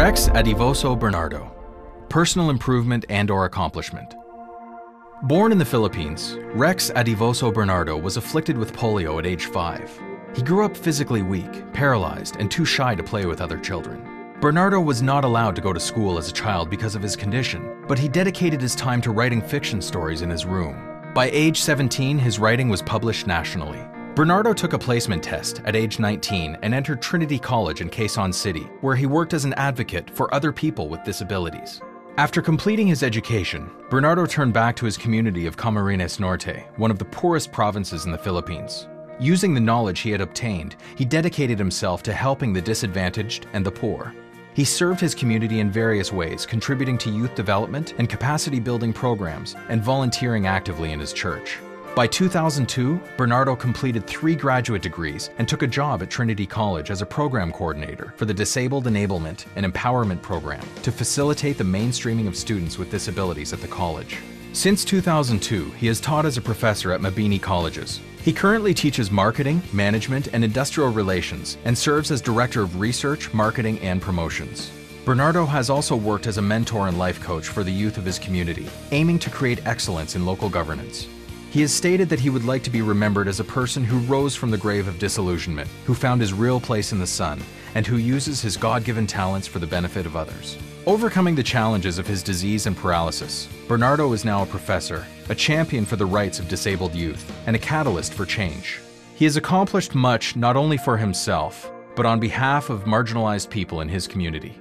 Rex Adivoso Bernardo, personal improvement and/or accomplishment. Born in the Philippines, Rex Adivoso Bernardo was afflicted with polio at age 5. He grew up physically weak, paralyzed, and too shy to play with other children. Bernardo was not allowed to go to school as a child because of his condition, but he dedicated his time to writing fiction stories in his room. By age 17, his writing was published nationally. Bernardo took a placement test at age 19 and entered Trinity College in Quezon City, where he worked as an advocate for other people with disabilities. After completing his education, Bernardo turned back to his community of Camarines Norte, one of the poorest provinces in the Philippines. Using the knowledge he had obtained, he dedicated himself to helping the disadvantaged and the poor. He served his community in various ways, contributing to youth development and capacity-building programs and volunteering actively in his church. By 2002, Bernardo completed 3 graduate degrees and took a job at Trinity College as a program coordinator for the Disabled Enablement and Empowerment Program to facilitate the mainstreaming of students with disabilities at the college. Since 2002, he has taught as a professor at Mabini Colleges. He currently teaches marketing, management, and industrial relations and serves as director of research, marketing, and promotions. Bernardo has also worked as a mentor and life coach for the youth of his community, aiming to create excellence in local governance. He has stated that he would like to be remembered as a person who rose from the grave of disillusionment, who found his real place in the sun, and who uses his God-given talents for the benefit of others. Overcoming the challenges of his disease and paralysis, Bernardo is now a professor, a champion for the rights of disabled youth, and a catalyst for change. He has accomplished much not only for himself, but on behalf of marginalized people in his community.